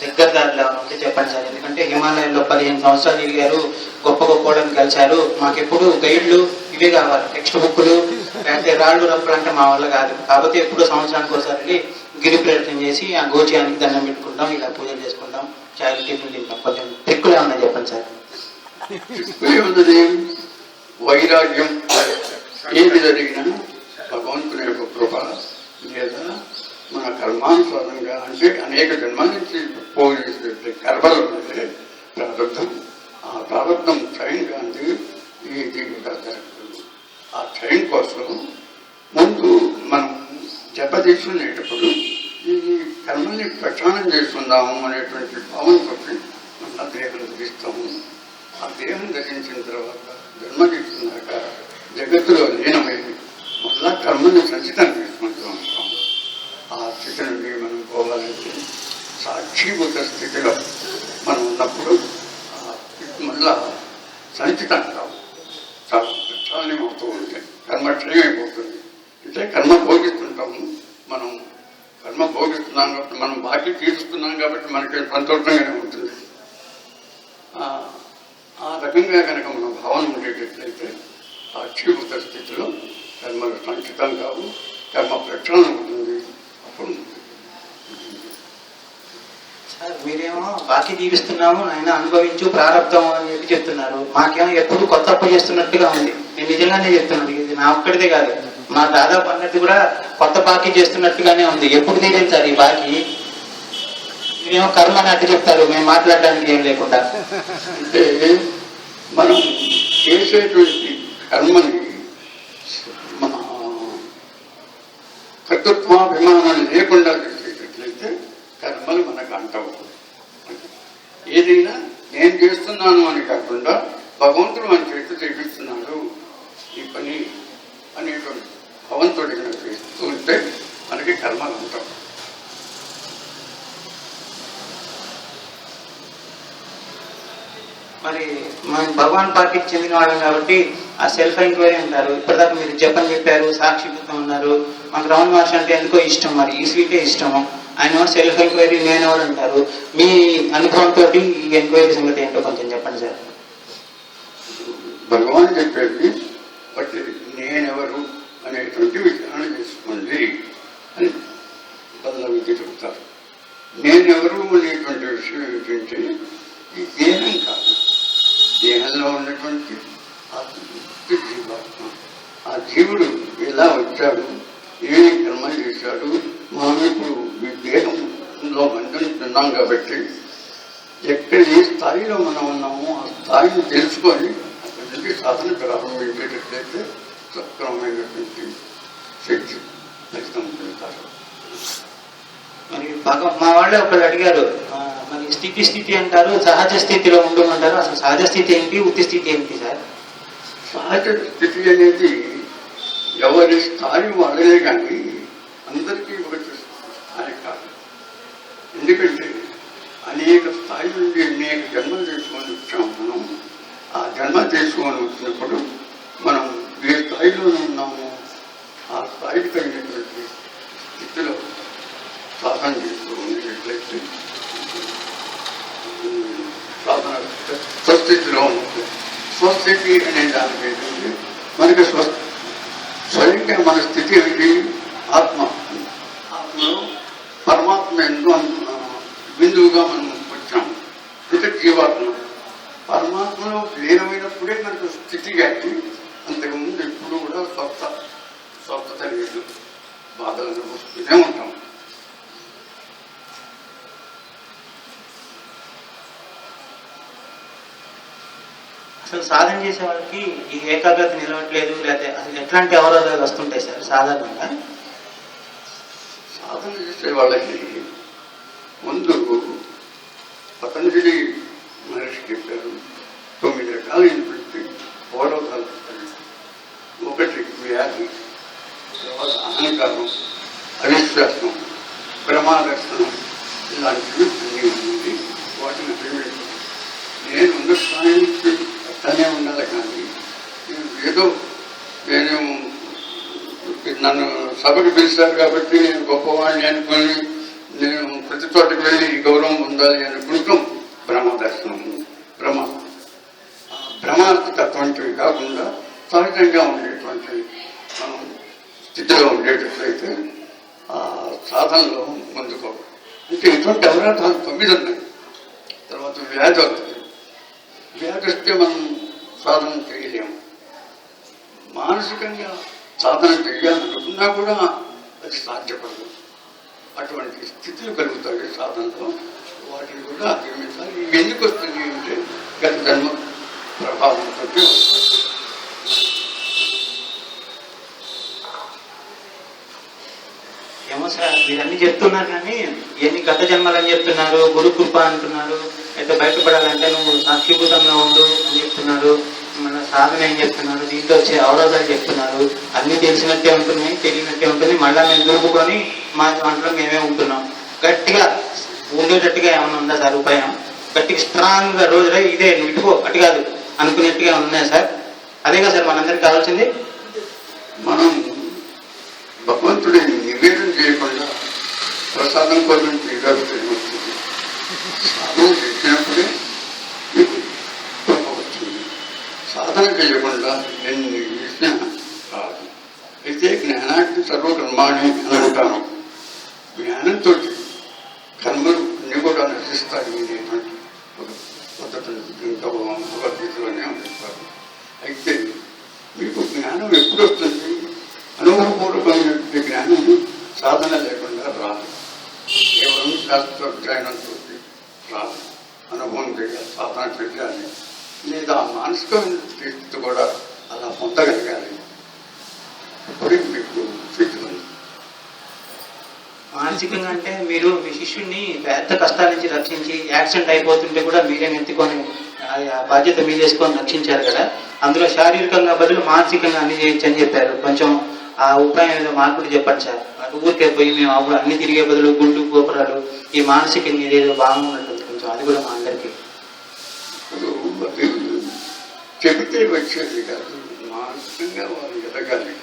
దగ్గర దారిలో ఉంటే చెప్పండి సార్. ఎందుకంటే హిమాలయాల్లో 15 సంవత్సరాలు తిరిగారు, గొప్ప గొప్ప వాళ్ళని కలిశారు, మాకెప్పుడు గైడ్లు ఇవే కావాలి, టెక్స్ట్ బుక్లు లేకపోతే రాళ్ళు రప్పులు అంటే మా వల్ల కాదు. కాకపోతే ఎప్పుడో సంవత్సరానికి ఒకసారి గిరి ప్రయత్నం చేసి ఆ గోచయానికి దండం పెట్టుకుంటాం, ఇలా పూజలు చేసుకుంటాం, చాయ్ టిఫిన్ తింటాం. కొంచెం ట్రిక్కులు ఏమన్నా చెప్పండి సార్. ఉన్నది వైరాగ్యం, ఏది జరిగినా భగవంతుని యొక్క కృప లేదా మన కర్మానుసారంగా, అంటే అనేక జన్మల నుంచి పోయేటువంటి కర్మలు ఉన్నది ప్రారంభం. ఆ ప్రారంభం ట్రైన్ కాంతి ఈ జీవితం జరుగుతుంది. ఆ ట్రైన్ కోసం ముందు మనం జప తీసుకునేటప్పుడు ఈ కర్మల్ని ప్రక్షాళన చేసుకుందాము అనేటువంటి భావంతో మన దేహం ధరిస్తాము. ఆ దేహం ధరించిన తర్వాత జన్మ తీసుకున్నాక జగత్తులో లీనమై మళ్ళా కర్మని సంచితం చేసుకుంటూ ఉంటాం. ఆ స్థితి నుండి మనం పోవాలంటే సాక్షిభూత స్థితిలో మనం ఉన్నప్పుడు మళ్ళా సంచితం కావు, చాలా ప్రక్షాళనం అవుతూ ఉంటాయి, కర్మక్షయం అయిపోతుంది. అంటే కర్మ భోగిస్తుంటాము, మనం కర్మ భోగిస్తున్నాం కాబట్టి, మనం బాకీ తీరుస్తున్నాం కాబట్టి మనకి సంతోషంగానే ఉంటుంది. ఆ రకంగా కనుక మనం భావన ఉండేటట్లయితే సాక్షిభూత స్థితిలో కర్మలు సంచితం కావు, కర్మ ప్రక్షాళన ఉంటుంది. అప్పుడు సార్ మీరేమో బాకీ జీవిస్తున్నాము ఆయన అనుభవించు ప్రారంభం అని చెప్పి చెప్తున్నారు, మాకేమో ఎప్పుడు కొత్త అప్పు చేస్తున్నట్టుగా ఉంది. నేను నిజంగానే చెప్తున్నాను, ఇది నా ఒక్కడిదే కాదు, మా దాదాపు అన్నట్టు కూడా కొత్త బాకీ చేస్తున్నట్టుగానే ఉంది. ఎప్పుడు తీరేది సార్ ఈ బాకీ? మీరేమో కర్మ అని అట్టు చెప్తారు, మేము మాట్లాడడానికి ఏం లేకుండా. అంటే మనం చేసేటువంటి కర్మని మన కర్తృత్వాభిమానాలు లేకుండా చేసేటట్లయితే కర్మలు మనకు అంటవు. ఏదైనా నేను చేస్తున్నాను అని కాకుండా భగవంతుడు మన చేతి చేపిస్తున్నాడు ఈ పని అనేటువంటి భగవంతుడి చేస్తూ ఉంటే మనకి కర్మలు అంటాం. మరి మనం భగవాన్ పార్టీకి చెందిన వాళ్ళం కాబట్టి ఆ సెల్ఫ్ ఎంక్వైరీ అంటారు. ఇప్పటిదాకా మీరు జపం చెప్పారు, సాక్షిభూతం ఉన్నారు, మాకు రమణ మహర్షి అంటే ఎందుకో ఇష్టం, మరి ఈ స్వీటే ఇష్టము. ఆయన సెల్ఫ్ ఎంక్వైరీ నేనెవరు అంటారు. మీ అనుభవంతో ఈ ఎంక్వైరీ సంగతి ఏంటో కొంచెం చెప్పండి సార్. భగవాన్ చెప్పేది బట్టి నేనెవరు అనేటువంటి విచారణ చేసుకోండి అని బదులవిద్య చెబుతారు. నేనెవరు అనేటువంటి విషయం ఏమిటంటే ఈ దేహం కాదు, దేహంలో ఉన్నటువంటి జీవాత్మ. ఆ జీవుడు ఎలా వచ్చాడు, ఏ కర్మ చేశాడు, మనం ఇప్పుడు ఈ దేహంలో బంధిస్తున్నాం కాబట్టి ఎక్కడ ఏ స్థాయిలో మనం ఉన్నామో ఆ స్థాయిని తెలుసుకొని అక్కడి నుండి సాధన ప్రారంభించేటట్లయితే సక్రమమైనటువంటి శక్తి ఫలితం పొందుతారు. మరి మా వాళ్ళే ఒకళ్ళు అడిగారు, మరి స్థితి అంటారు, సహజ స్థితిలో ఉండమంటారు, అసలు సహజ స్థితి ఏంటి, ఉత్తి స్థితి ఏంటి సార్? సహజ స్థితి అనేది ఎవరి స్థాయి వాళ్ళనే కానీ అందరికీ ఒకటి స్థాయి కాదు. ఎందుకంటే అనేక స్థాయి నుండి అనేక జన్మలు తీసుకొని వచ్చాము. మనం ఆ జన్మ తీసుకొని వచ్చినప్పుడు మనం ఏ స్థాయిలో ఉన్నామో ఆ స్థాయికి తగినటువంటి సాధన చేస్తూ ఉండేట్లయితే సాధన స్వస్థితిలో ఉంటుంది. స్వస్థితి అనే దానికి ఏంటంటే మనకి స్వయంగా మన స్థితి ఏమిటి? ఆత్మ. ఆత్మలో పరమాత్మ ఎంతో బిందువుగా మనం వచ్చాము. అంటే జీవాత్మ పరమాత్మలో లీనమైనప్పుడే మనకు స్థితి కానీ అంతకుముందు ఎప్పుడు కూడా స్వస్థత లేదు. బాధలు అనుభవిస్తూనే ఉంటాం. అసలు సాధన చేసే వాళ్ళకి ఈ ఏకాగ్రత నిలవట్లేదు, లేకపోతే అసలు ఎట్లాంటి అవరోధాలు వస్తుంటాయి సార్ సాధారణంగా? సాధన చేసే వాళ్ళకి ముందు పతంజలి మహర్షి చెప్పారు 9 రకాలైనటువంటి అవరోధాలు చెప్పారు. ఒకటి వ్యాధి, తర్వాత అహంకారం, అవిశ్వాసం, ప్రమాదర్శనం, ఇలాంటివి అన్నీ ఉంది. వాటిని ప్రేమించాలి. నేను ఉన్న స్థాయికి అట్టనే ఉండాలి. కానీ ఏదో నేను నన్ను సభకు పిలిచారు కాబట్టి నేను గొప్పవాడిని అనుకుని నేను ప్రతి చోటకి వెళ్ళి గౌరవం పొందాలి అనుకుంటాం. బ్రహ్మదర్శనం, భ్రమాత్మకటువంటివి కాకుండా సహజంగా ఉండేటువంటి స్థితిలో ఉండేటట్లయితే ఆ సాధనలో ముందుకో. అంటే ఇటువంటి అవరోధాలు 9 ఉన్నాయి. తర్వాత వ్యాధి వస్తుంది. వ్యాధి వస్తే మనం సాధన చేయలేము. మానసికంగా సాధన చేయాలనుకున్నా కూడా అది సాధ్యపడదు. అటువంటి స్థితులు కలుగుతాయి సాధనలో. వాటిని కూడా అధిగమించాలి. ఇవి ఎందుకు వస్తుంది అంటే గత జన్మ ప్రభావంతో. ఏమో సార్ మీరన్నీ చెప్తున్నారు కానీ ఎన్ని గత జన్మలని చెప్తున్నారు, గురు కృప అంటున్నారు, అయితే బయటపడాలంటే నువ్వు సాక్షిభూతంగా ఉండు అని చెప్తున్నారు, మన సాధన ఏం చెప్తున్నారు, దీంట్లో వచ్చే అవరోధాలు చెప్తున్నారు. అన్ని తెలిసినట్టే ఉంటున్నాయి, తెలియనట్టే ఉంటుంది. మళ్ళీ మేము దూపుకొని మా దాంట్లో మేమే ఉంటున్నాం. గట్టిగా ఉండేటట్టుగా ఏమైనా ఉందా సార్ ఉపాయం? గట్టిగా స్ట్రాంగ్ గా రోజులో ఇదే నువ్వు ఇటుకో అటు కాదు అనుకునేట్టుగా ఉన్నాయా సార్? అదేగా సార్ మనందరికి కావాల్సింది. మనం భగవంతుడిని నివేదన చేయకుండా ప్రసాదం కోసం చేయగలుగుతుంది. సాధన చేసినప్పుడే మీకు కృప వచ్చింది. సాధన చేయకుండా ఎన్ని చేసినా రాదు. అయితే జ్ఞానానికి సర్వకర్మాణి అని అంటాను. జ్ఞానంతో కర్మలు అన్ని కూడా నశిస్తాయి అనేటువంటి ఒక పద్ధతిని ఇంకా భగవద్గీతలోనే అందిస్తారు. అయితే మీకు జ్ఞానం ఎప్పుడు వస్తుంది? అనుభవపూర్వకమైనటువంటి జ్ఞానం సాధన లేకుండా రాదు. కేవలం శాస్త్రోధ్యయనంతో రాదు. అనుభవం చేయాలి, సాధన చేయాలి, లేదా మానసికమైన స్థితి కూడా అలా పొందగలగాలి. అప్పుడే మీకు స్థితి ఉంది. మానసికంగా అంటే మీరు మీ శిష్యుడిని పెద్ద కష్టాల నుంచి రక్షించి యాక్సిడెంట్ అయిపోతుంటే కూడా మీరే ఎత్తుకొని ఆ బాధ్యత మీరు చేసుకొని రక్షించారు కదా. అందులో శారీరకంగా బదులు మానసికంగా అన్ని చేయొచ్చు అని చెప్పారు. కొంచెం ఆ ఉపాయం ఏదో మార్పులు చెప్పండి సార్. అటు ఊరికే పోయి మేము అన్ని తిరిగే బదులు గుళ్ళు గోపురాలు ఈ మానసికంగా ఏదేదో బాగున్నట్టుంది. కొంచెం అది కూడా మా అందరికీ చెబితే వచ్చేది కాదు. మానసికంగా వాళ్ళు ఎదగాలి.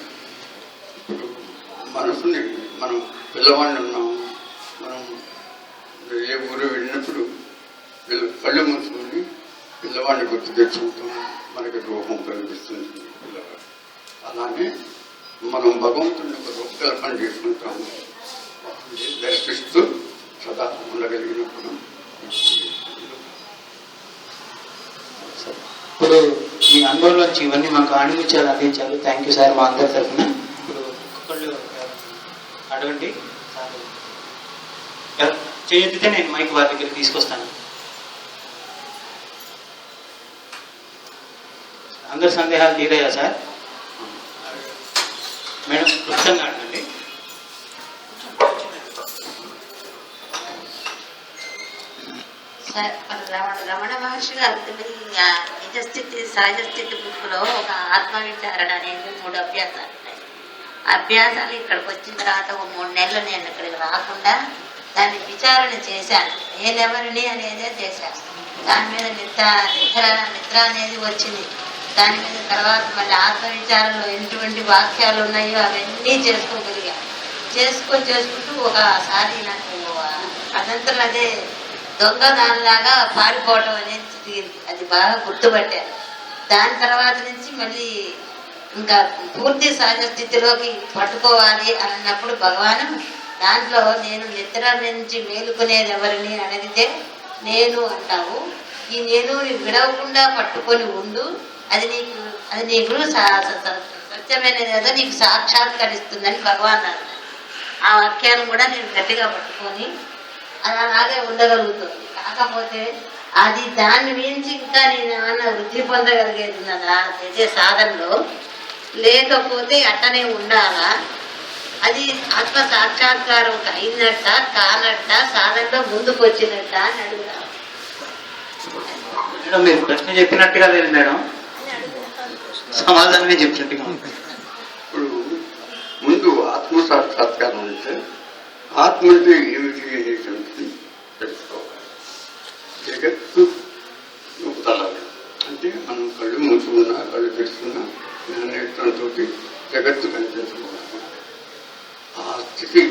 ఇప్పుడు మనసుని మనం పిల్లవాడిని ఉన్నాము. మనం ఏ ఊరు వెళ్ళినప్పుడు కళ్ళు మూసుకొని పిల్లవాడిని గుర్తు తెచ్చుకుంటాం. మనకి రూపం కనిపిస్తుంది పిల్లవాడు. అలానే మనం భగవంతుని ఒక రూపకల్పన చేసుకుంటాము. దర్శిస్తూ సదా ఉండగలిగినప్పుడు ఇప్పుడు మీ అనుభవంలోంచి ఇవన్నీ మాకు ఆణిముత్యాలు అందించారు. థ్యాంక్ యూ సార్ మా అందరి తరఫున. ఇప్పుడు ఒక్కొక్కళ్ళు అడగండి. చేయొద్దితే నేను మైక్ వారి దగ్గర తీసుకొస్తాను. అందరి సందేహాలు తీరాయా సార్? మేడం క్లుప్తంగా అడగండి. రమణ మహర్షి గారు నిజస్థితి సహజస్థితి బుక్కులో ఒక ఆత్మ విచారణ అనేది 3 అభ్యాసాలు ఉన్నాయి. అభ్యాసాలు ఇక్కడికి వచ్చిన తర్వాత ఒక 3 నెలలు నేను ఇక్కడికి రాకుండా దాన్ని విచారణ చేశాను. నేనెవరిని అనేదే చేశాను. దాని మీద నిద్ర అనేది వచ్చింది. దాని మీద తర్వాత మళ్ళీ ఆత్మ విచారంలో ఎటువంటి వాక్యాలు ఉన్నాయో అవన్నీ చేసుకోగలిగాను. చేసుకుంటూ ఒకసారి నాకు అనంతరం అదే దొంగ దానిలాగా పారిపోవటం అనేది జరిగింది. అది బాగా గుర్తుపట్టారు. దాని తర్వాత నుంచి మళ్ళీ ఇంకా పూర్తి సహజ స్థితిలోకి పట్టుకోవాలి అన్నప్పుడు భగవాను దాంట్లో నేను నిద్ర నుంచి మేలుకునేది ఎవరిని అని అడిగితే నేను అంటావు. ఈ నేను విడవకుండా పట్టుకొని ఉండు, అది నీకు సత్యమైనది కదా, నీకు సాక్షాత్కరిస్తుందని భగవాన్ అన్నారు. ఆ వాక్యాన్ని కూడా నేను గట్టిగా పట్టుకొని అది అలాగే ఉండగలుగుతుంది. కాకపోతే అది దాన్ని మించి ఇంకా నేను ఏమన్నా వృద్ధి పొందగలిగేది ఉన్నదా చేసే సాధనలో, లేకపోతే అట్టనే ఉండాలా, అది ఆత్మ సాక్షాత్కారం అయినట్ట కానట్ట, సాధనలో ముందుకు వచ్చినట్ట అని అడుగుతాను. మేడం మీరు ప్రశ్న చెప్పినట్టుగా లేదు మేడం, సమాధానమే చెప్పినట్టుగా. ఇప్పుడు ముందు ఆత్మ సాక్షాత్కారం అంటే ఆత్మ అంటే ఏమిటి అనేటువంటిది తెలుసుకోవాలి. జగత్తు తలాలి అంటే మనం కళ్ళు మూసుకున్నా కళ్ళు తెరుచుకున్నా జ్ఞానేత్రంతో జగత్తు కనిపించుకోవాలి. ఆ స్థితి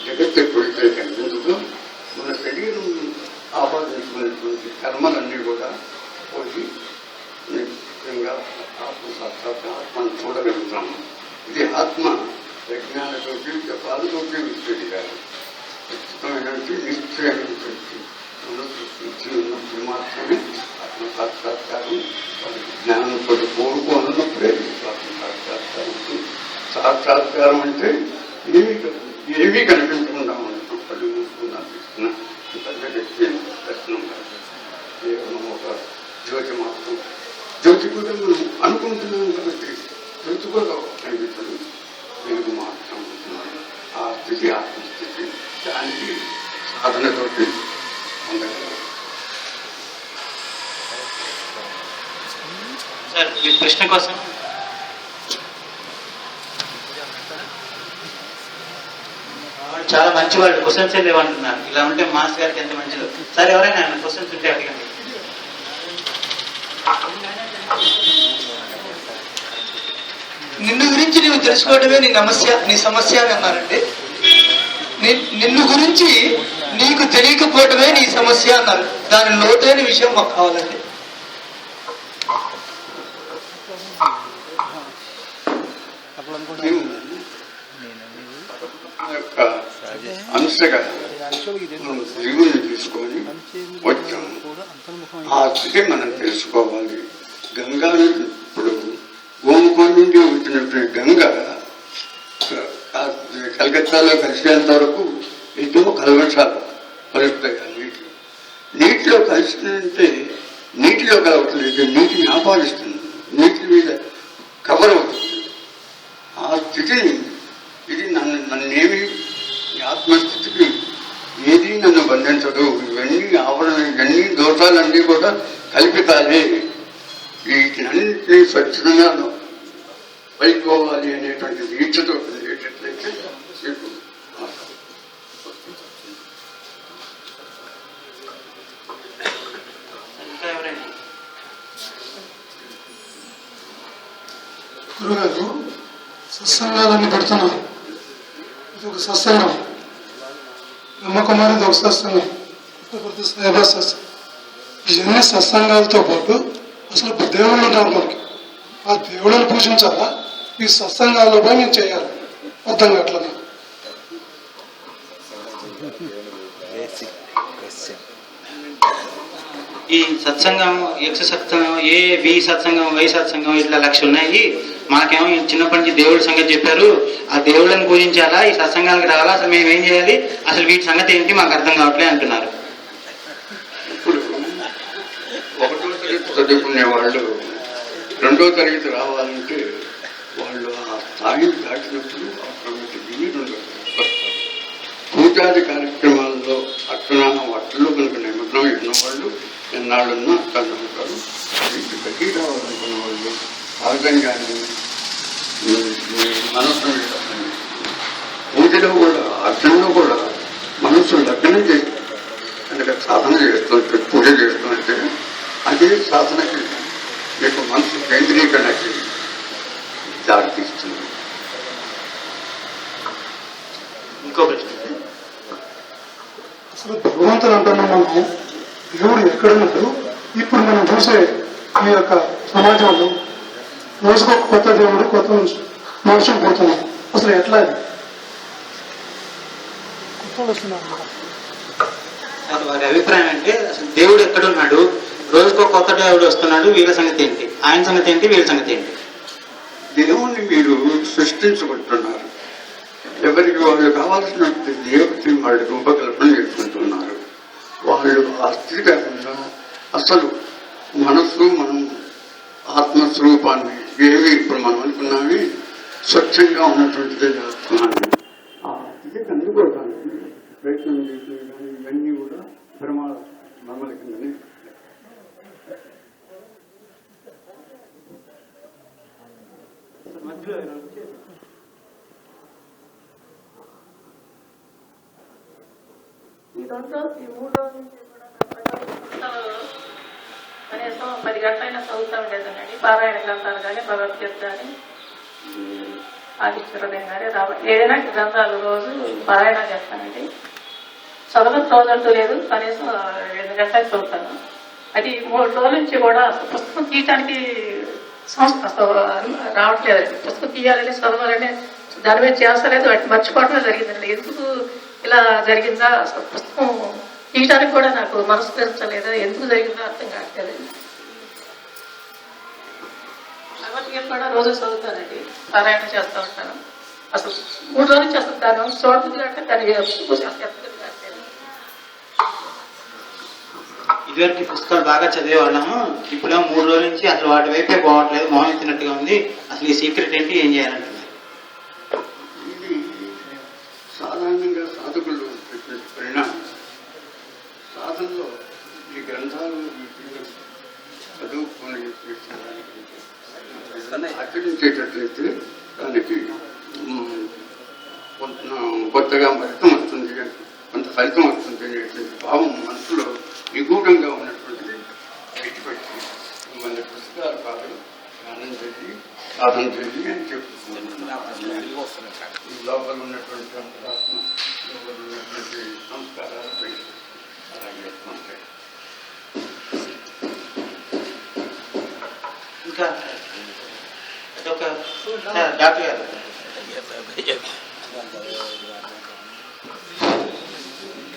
జగత్తు ఎప్పుడైతే కనిపించదో మన శరీరం ఆపాదించుకున్నటువంటి కర్మలన్నీ కూడా పోయి నిజంగా ఆత్మ సాక్షాత్కారం ఆత్మను చూడగలుగుతాము. ఇది ఆత్మ యజ్ఞాలతోటి జపాలతోటి విస్తృతి కాదు. ఖచ్చితమైనటువంటి నిశ్చయమైనటువంటి మనసు శుద్ధి ఉన్నప్పుడు మాత్రమే ఆత్మ సాక్షాత్కారం. వాళ్ళకి జ్ఞానంతో కోరుకోనున్నప్పుడే ఆత్మ సాక్షాత్కారం. సాక్షాత్కారం అంటే ఏమీ కనిపించకుండా ఉండటం, కళ్ళు మూసుకున్నా తీసుకున్నా దర్శనం కాదు, కేవలం ఒక జ్యోతి మాత్రం. జ్యోతి కూడా మనం అనుకుంటున్నాం కాబట్టి జ్యోతి కూడా కనిపించదు, వెలుగు మాత్రం ఉంటున్నాడు. ఆ స్థితి ఆత్మస్థితి, దానికి సాధనతోటి ఉండగలరు. సార్ ఈ ప్రశ్న కోసం చాలా మంచి వాళ్ళు క్వశ్చన్స్ లేవంటున్నారు. ఇలా ఉంటే మాస్ గారికి ఎంత మంచిదో. సార్ ఎవరైనా క్వశ్చన్స్ ఉంటే అడగండి. నిన్ను గురించి నీవు తెలుసుకోవడమే నీ సమస్య అని అన్నారండి. నిన్ను గురించి నీకు తెలియకపోవడమే నీ సమస్య అన్నారు. దాని లోతైన విషయం మాకు కావాలండి. అంశగా జీవుని తీసుకొని వచ్చాము. ఆ స్థితి మనం తెలుసుకోవాలి. గంగా ఇప్పుడు గోముఖం నుండి వచ్చినటువంటి గంగ కలకత్తాలో కలిసేంత వరకు ఎన్నో కల్మషాలు కలుపుతాయి. నీటిలో కలిసినంటే నీటిలో కలవట్లేదు, నీటిని ఆపాదిస్తుంది, నీటి మీద కవర్ అవుతుంది. ఆ స్థితిని ఇది నన్నేమి ఆత్మస్థితికి ఏది నన్ను బంధించదు. ఇవన్నీ ఆవరణ, ఇవన్నీ దోషాలన్నీ కూడా కల్పితాలే. వీటినన్నింటినీ స్వచ్ఛంగా పైపోవాలి అనేటువంటి దీక్షతో కలిగేటట్లయితే మీకు గురుగారు సత్సంగాలన్నీ పెడుతున్నారు. ఇది ఒక సత్సంగం, బ్రహ్మకుమారిది ఒక సత్సంగం, ప్రతి సైబా సత్సంగం. ఇవన్నీ సత్సంగాలతో పాటు అసలు దేవుళ్ళు ఉన్నారు మనకి. ఆ దేవుళ్ళని పూజించాలా, ఈ సత్సంగాల్లో పోయి మేము చేయాలి? అర్థం కావట్లేదు. ఈ సత్సంగం, ఎక్స్ సత్సంగం, బి సత్సంగం, వై సత్సంగం, ఇట్లా లక్ష ఉన్నాయి. మాకేమో చిన్నప్పటి నుంచి దేవుడి సంగతి చెప్పారు. ఆ దేవుళ్ళని పూజించాలా, ఈ సత్సంగాలకు రావాలా, అసలు మేము ఏం చేయాలి, అసలు వీటి సంగతి ఏంటి మాకు అర్థం కావట్లేదు అంటున్నారు. ఇప్పుడు 1వ తరగతి చదువుకునే వాళ్ళు 2వ తరగతి రావాలంటే వాళ్ళు ఆ స్థాయిని దాటినప్పుడు ఆటోమేటిక్గా 2వ తరగతి వస్తారు. పూజాది కార్యక్రమాల్లో వాటిల్లో కనుక నిమగ్నం ఎన్నో వాళ్ళు ఎన్నాళ్ళున్నా అక్కడ ఉంటారు. వీటి బట్టి రావాలనుకున్న వాళ్ళు సహజంగానే మనసు పూజలో కూడా అర్చనలో కూడా మనసు లగ్నం చేస్తారు. కనుక సాధన చేస్తుంటే, పూజ చేస్తుంటే అదే సాధనకి మీకు మనసు కేంద్రీకరణకి దారితీస్తుంది. ఇంకో ప్రశ్న, అసలు భగవంతుడు అంటున్నాం మనం, దేవుడు ఎక్కడున్నాడు? ఇప్పుడు మనం చూసే ఈ యొక్క సమాజంలో రోజుకు ఒక కొత్త దేవుడు, కొత్త మనుషులు పోతున్నాం. అసలు ఎట్లా అది? సార్ వారి అభిప్రాయం అంటే అసలు దేవుడు ఎక్కడున్నాడు, రోజుకో కొత్త దేవుడు వస్తున్నాడు, వీళ్ళ సంగతి ఏంటి, ఆయన సంగతి ఏంటి, వీళ్ళ సంగతి ఏంటి? దేవుణ్ణి మీరు సృష్టించుకుంటున్నారు. ఎవరికి వాళ్ళు కావాల్సిన దేవుడికి వాళ్ళు రూపకల్పన చేసుకుంటున్నారు. వాళ్ళు ఆ స్థితి కాకుండా అసలు మనస్సు, మనం ఆత్మస్వరూపాన్ని ఏమి ఇప్పుడు మనం అనుకున్నావి స్వచ్ఛంగా ఉన్నటువంటిదే చేస్తున్నాను. ఆ స్థితికి అందుకోవడానికి ప్రయత్నం చేసినవి కానీ ఇవన్నీ కూడా మర్మల కిందనే. ఈ 3 రోజుల నుంచి కూడా కనీసం 10 గంటలైనా చదువుతూ ఉండేదానండి. పారాయణ గ్రంథాలు కానీ, భగవద్గీత కానీ, ఆదిత్యహృదయం కానీ, ఏదైనా గ్రంథాలు రోజు పారాయణ చేస్తానండి. చదవని రోజంటూ లేదు, కనీసం 2 గంటలకు చదువుతాను. అది 3 రోజుల నుంచి కూడా పుస్తకం తీయటానికి రావట్లేదండి. పుస్తకం తీయాలని, చదవాలని దాని మీద చేస్తలేదు, వాటి మర్చిపోవటమే జరిగిందండి. ఎందుకు ఇలా జరిగిందా, అసలు పుస్తకం తీయటానికి కూడా నాకు మనసు తెరచలేదు, ఎందుకు జరిగిందో అర్థం కావట్లేదండి. భగవద్గీత కూడా రోజు చదువుతానండి, పారాయణ చేస్తూ ఉంటాను. అసలు 3 రోజుల నుంచి అసలు దాని చూడబుద్ధి కంటే దాని ఇదివరకు పుస్తకాలు బాగా చదివేవాళ్ళము, ఇప్పుడేమో 3 రోజుల నుంచి అసలు వాటి వైపే పోవట్లేదు, మౌనం తిన్నట్టుగా ఉంది. అసలు ఈ సీక్రెట్ ఏంటి, ఏం చేయాలంటున్నారు? ఇది సాధారణంగా సాధకులు పెట్టిన పరిణామం. సాధనలో ఈ గ్రంథాలు చదువుకొని ఆచరించేటట్లయితే దానికి కొత్తగా ఫలితం వస్తుంది, కొంత ఫలితం వస్తుంది అనేటువంటి భావం మనసులో నిగూఢంగా ఉన్నటువంటిది పెట్టుబడి మన పుస్తకాలు కాదు, జ్ఞానం చేసి సాధన చేసి అని చెప్పుకుంటున్నాను. ఈ లోపల ఉన్నటువంటి అంతరాత్మ, లోపల ఉన్నటువంటి సంస్కారాలు బయట అలాగే ఉంటాయి. ఇంకా అదొక డాక్టర్ గారు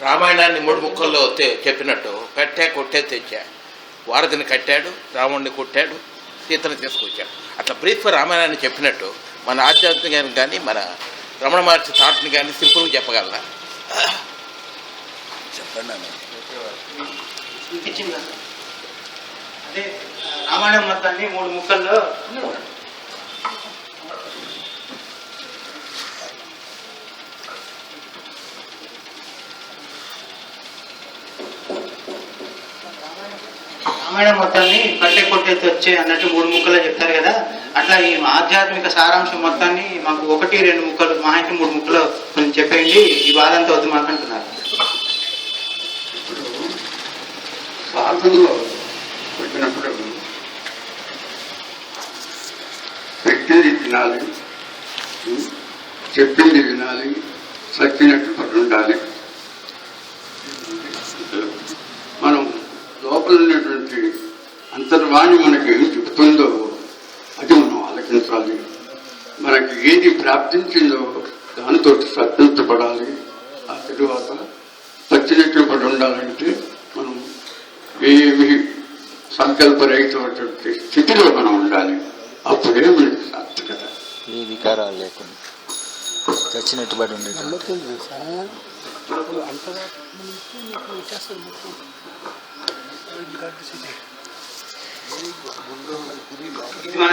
రామాయణాన్ని 3 ముక్కల్లో చెప్పినట్టు కట్టే కొట్టే తెచ్చా, వారధిని కట్టాడు, రావణుడిని కొట్టాడు, సీతను తీసుకొచ్చాడు. అట్లా బ్రీఫ్ రామాయణాన్ని చెప్పినట్టు మన ఆధ్యాత్మికాన్ని కానీ, మన రమణ మహర్షి థాట్ని కానీ సింపుల్గా చెప్పగలరా? చెప్పండి అన్న. అదే రామాయణం మొత్తాన్ని 3 ముక్కల్లో రామాయణం మొత్తాన్ని కట్టే కొట్టేసి వచ్చే అన్నట్టు 3 ముక్కల్లో చెప్తారు కదా, అట్లా ఈ ఆధ్యాత్మిక సారాంశం మొత్తాన్ని మాకు 1-2 ముక్కలు, మహా అయితే 3 ముక్కలు కొంచెం చెప్పేయండి, ఈ బాధ అంతా వద్దు మాకు అంటున్నారు. సాధనలో పెట్టినప్పుడు పెట్టింది తినాలి, చెప్పింది వినాలి, సచ్చినట్టు పడి ఉండాలి. మనం లోపల ఉన్నటువంటి అంతర్వాణి మనకి ఏం చెబుతుందో అది మనం ఆలకించాలి. మనకి ఏది ప్రాప్తించిందో దానితో సంతృప్తిపడాలి. ఆ తరువాత సచ్చినట్టు పడి ఉండాలంటే మనం ఏమి సంకల్పరహితమైనటువంటి స్థితిలో మనం ఉండాలి. అప్పుడే మనకి సార్థకత. ఏ వికారాలు లేకుండా చచ్చినట్టు పడి ఉండేది.